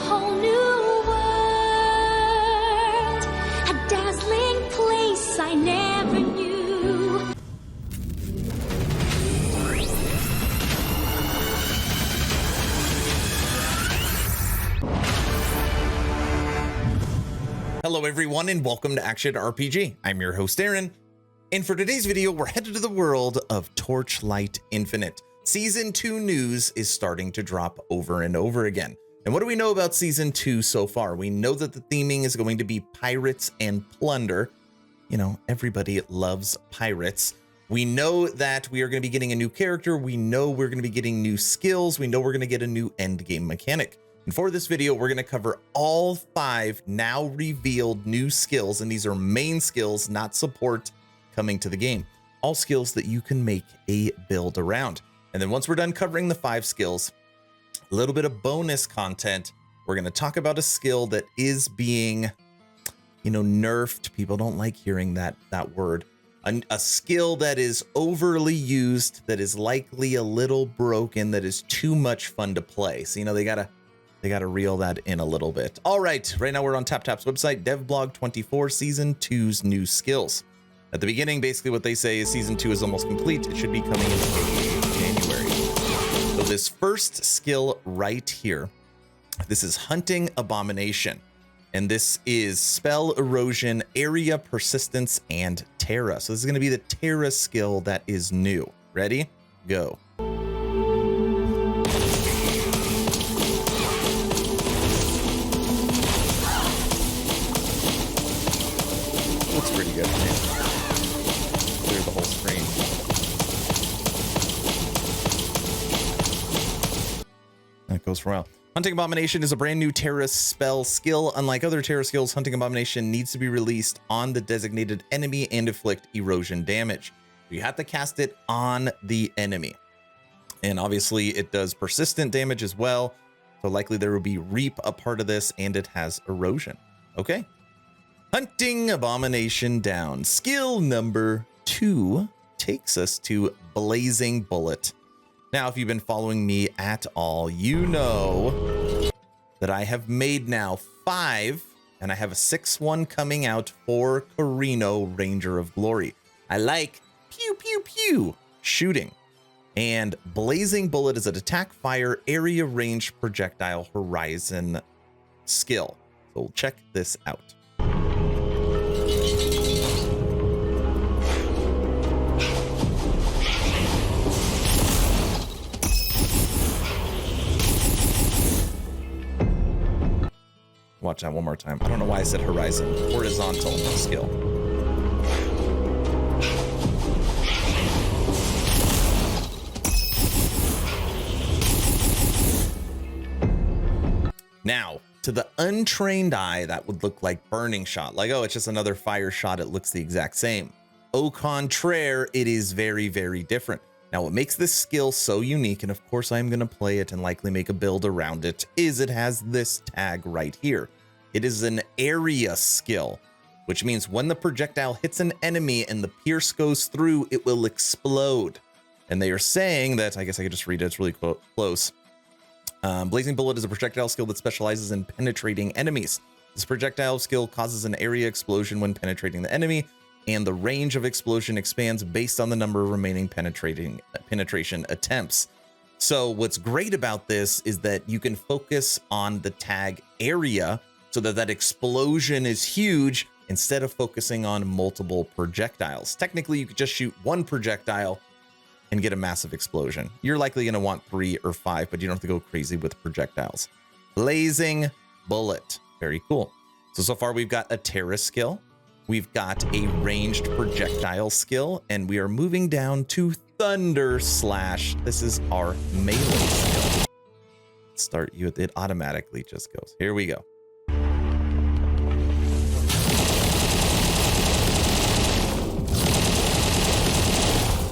whole new world, a dazzling place I never knew. Hello everyone and welcome to Action RPG. I'm your host Aaron, and for today's video we're headed to the world of Torchlight Infinite. Season 2 news is starting to drop over and over again. And what do we know about Season 2 so far? We know that the theming is going to be pirates and plunder. You know, everybody loves pirates. We know that we are going to be getting a new character. We know we're going to be getting new skills. We know we're going to get a new endgame mechanic. And for this video, we're going to cover all 5 now revealed new skills. And these are main skills, not support, coming to the game. All skills that you can make a build around. And then once we're done covering the 5 skills, a little bit of bonus content, we're going to talk about a skill that is being, you know, nerfed. People don't like hearing that word. A skill that is overly used, that is likely a little broken, that is too much fun to play. So, you know, they gotta reel that in a little bit. All right, right now we're on TapTap's website, Devblog 24, Season 2's new skills. At the beginning, basically what they say is Season 2 is almost complete. It should be coming in January. So this first skill right here, this is Hunting Abomination. And this is Spell Erosion, Area Persistence, and Terra. So this is going to be the Terra skill that is new. Ready? Go. Looks pretty good. Clear the whole screen. That goes for a while. Hunting Abomination is a brand new Terra spell skill. Unlike other Terra skills, Hunting Abomination needs to be released on the designated enemy and inflict erosion damage. You have to cast it on the enemy. And obviously it does persistent damage as well. So likely there will be Reap a part of this, and it has erosion. Okay. Hunting Abomination down. Skill number 2 takes us to Blazing Bullet. Now, if you've been following me at all, you know that I have made now 5, and I have a 6th one coming out for Carino, Ranger of Glory. I like pew, pew, pew shooting. And Blazing Bullet is an attack, fire, area range, projectile, horizon skill. So check this out. Watch that one more time. I don't know why I said horizon. Horizontal skill. Now, to the untrained eye, that would look like burning shot. Like, oh, it's just another fire shot. It looks the exact same. Au contraire, it is very, very different. Now, what makes this skill so unique, and of course I'm going to play it and likely make a build around it, is it has this tag right here. It is an area skill, which means when the projectile hits an enemy and the pierce goes through, it will explode. And they are saying that, I guess I could just read it, it's really close. Blazing Bullet is a projectile skill that specializes in penetrating enemies. This projectile skill causes an area explosion when penetrating the enemy, and the range of explosion expands based on the number of remaining penetration attempts. So what's great about this is that you can focus on the tag area so that explosion is huge instead of focusing on multiple projectiles. Technically, you could just shoot one projectile and get a massive explosion. You're likely going to want 3 or 5, but you don't have to go crazy with projectiles. Blazing Bullet. Very cool. So far we've got a Terra skill. We've got a ranged projectile skill, and we are moving down to Thunder Slash. This is our melee skill. Start you with it automatically just goes. Here we go.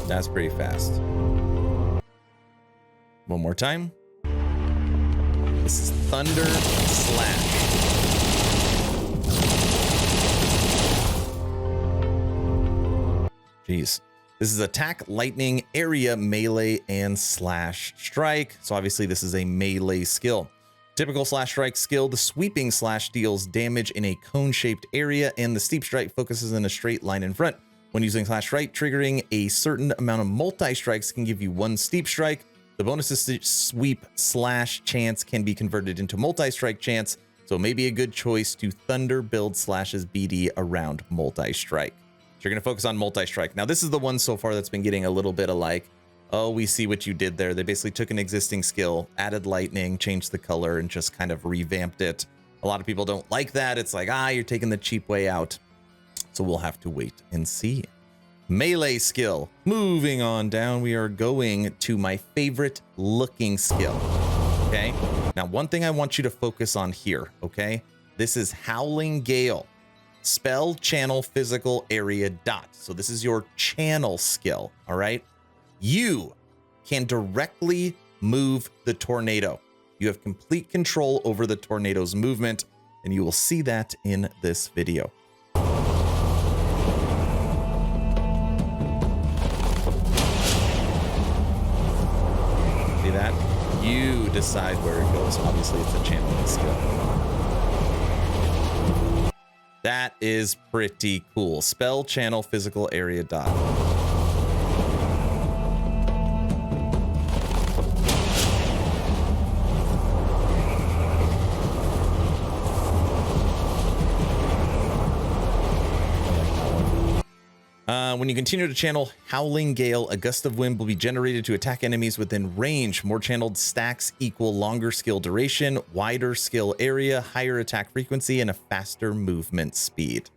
That's pretty fast. One more time. This is Thunder Slash. Jeez. This is attack, lightning, area, melee, and slash strike. So obviously this is a melee skill. Typical slash strike skill, the sweeping slash deals damage in a cone-shaped area, and the steep strike focuses in a straight line in front. When using slash strike, triggering a certain amount of multi-strikes can give you one steep strike. The bonus sweep slash chance can be converted into multi-strike chance, so maybe a good choice to thunder build slashes BD around multi-strike. So you're going to focus on multi-strike. Now, this is the one so far that's been getting a little bit of like, oh, we see what you did there. They basically took an existing skill, added lightning, changed the color, and just kind of revamped it. A lot of people don't like that. It's like, you're taking the cheap way out. So we'll have to wait and see. Melee skill. Moving on down, we are going to my favorite looking skill. Okay. Now, one thing I want you to focus on here. Okay. This is Howling Gale. Spell channel physical area dot. So this is your channel skill. All right. You can directly move the tornado. You have complete control over the tornado's movement, and you will see that in this video. See that? You decide where it goes. Obviously, it's a channeling skill. That is pretty cool. Spell channel physical area dot. When you continue to channel Howling Gale, a gust of wind will be generated to attack enemies within range. More channeled stacks equal longer skill duration, wider skill area, higher attack frequency, and a faster movement speed.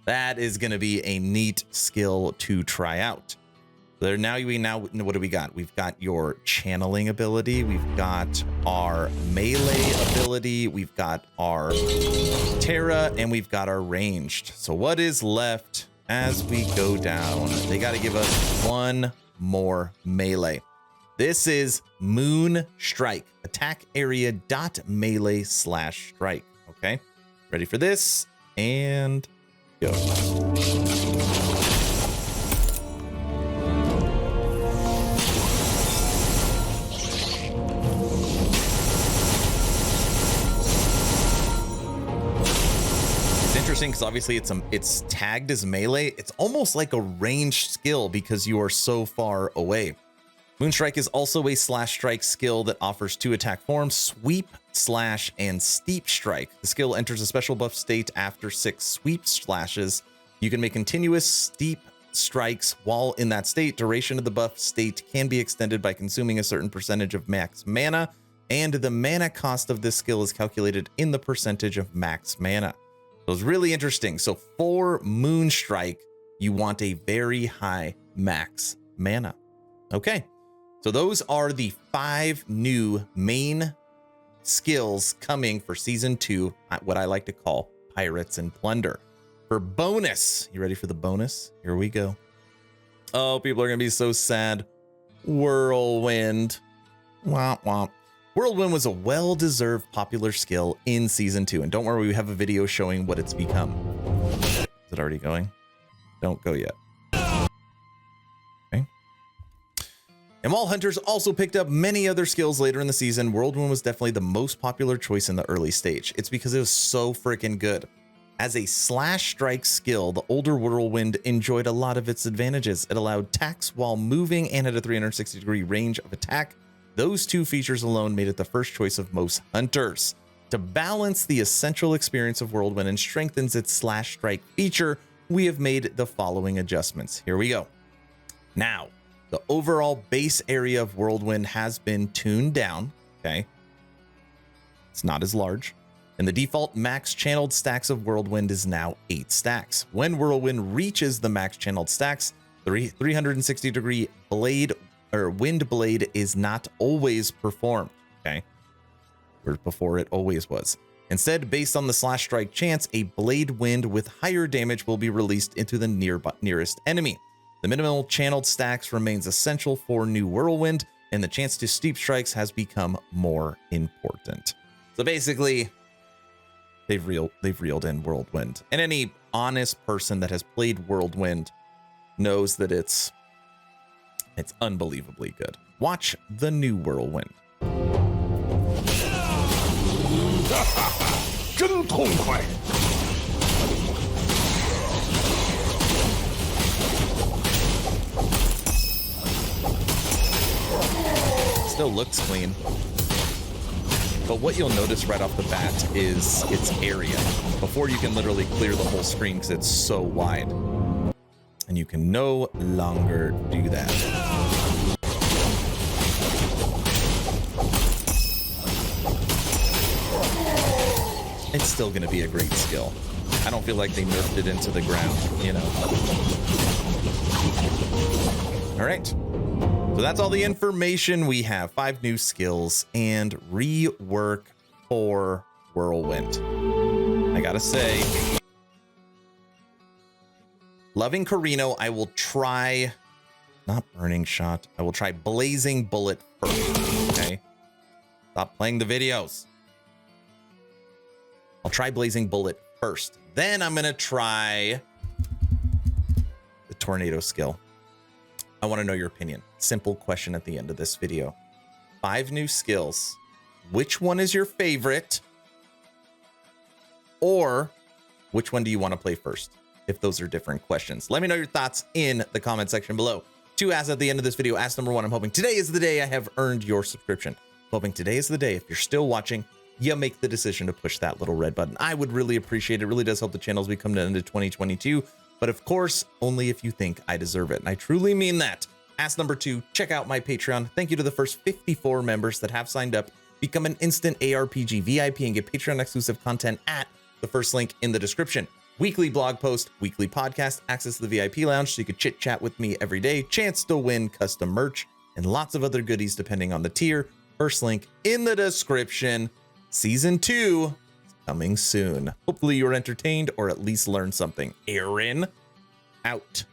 That is going to be a neat skill to try out. There now, what do we got? We've got your channeling ability. We've got our melee ability. We've got our Terra, and we've got our ranged. So what is left? As we go down, they got to give us one more melee. This is Moon Strike. Attack area dot melee slash strike. Okay, ready for this? And go. Interesting because obviously it's tagged as melee. It's almost like a ranged skill because you are so far away. Moonstrike is also a slash strike skill that offers 2 attack forms: sweep, slash, and steep strike. The skill enters a special buff state after 6 sweep slashes. You can make continuous steep strikes while in that state. Duration of the buff state can be extended by consuming a certain percentage of max mana, and the mana cost of this skill is calculated in the percentage of max mana. So it's really interesting. So for Moonstrike, you want a very high max mana. Okay, so those are the 5 new main skills coming for season 2, what I like to call Pirates and Plunder. For bonus, you ready for the bonus? Here we go. Oh, people are gonna be so sad. Whirlwind. Womp womp. Whirlwind was a well-deserved popular skill in season 2, and don't worry, we have a video showing what it's become. Is it already going? Don't go yet. Okay. And while hunters also picked up many other skills later in the season, Whirlwind was definitely the most popular choice in the early stage. It's because it was so freaking good. As a slash strike skill, the older Whirlwind enjoyed a lot of its advantages. It allowed attacks while moving and had a 360-degree range of attack. Those 2 features alone made it the first choice of most hunters. To balance the essential experience of Whirlwind and strengthens its slash strike feature, we have made the following adjustments. Here we go. Now, the overall base area of Whirlwind has been tuned down. Okay. It's not as large. And the default max channeled stacks of Whirlwind is now 8 stacks. When Whirlwind reaches the max channeled stacks, the 360-degree blade or wind blade is not always performed. Okay. Whereas before it always was. Instead, based on the slash strike chance, a blade wind with higher damage will be released into the nearest enemy. The minimal channeled stacks remains essential for new Whirlwind, and the chance to steep strikes has become more important. So basically, they've reeled in Whirlwind. And any honest person that has played Whirlwind knows that it's unbelievably good. Watch the new Whirlwind. 真痛快！ Still looks clean. But what you'll notice right off the bat is its area before you can literally clear the whole screen because it's so wide. And you can no longer do that. It's still going to be a great skill. I don't feel like they nerfed it into the ground, you know. All right. So that's all the information we have. 5 new skills and rework for Whirlwind. I gotta say, loving Carino, I will try, not Burning Shot. I will try Blazing Bullet first, okay? Stop playing the videos. I'll try Blazing Bullet first. Then I'm gonna try the Tornado skill. I want to know your opinion. Simple question at the end of this video. 5 new skills. Which one is your favorite? Or which one do you want to play first? If those are different questions. Let me know your thoughts in the comment section below. 2 asks at the end of this video. Ask number 1. I'm hoping today is the day I have earned your subscription. Hoping today is the day, if you're still watching, you make the decision to push that little red button. I would really appreciate it. It really does help the channel as we come to the end of 2022. But of course, only if you think I deserve it. And I truly mean that. Ask number 2, check out my Patreon. Thank you to the first 54 members that have signed up. Become an instant ARPG VIP and get Patreon exclusive content at the first link in the description. Weekly blog post, weekly podcast, access to the VIP lounge so you could chit chat with me every day, chance to win custom merch, and lots of other goodies depending on the tier. First link in the description. Season 2 is coming soon. Hopefully you were entertained or at least learned something. Aaron, out.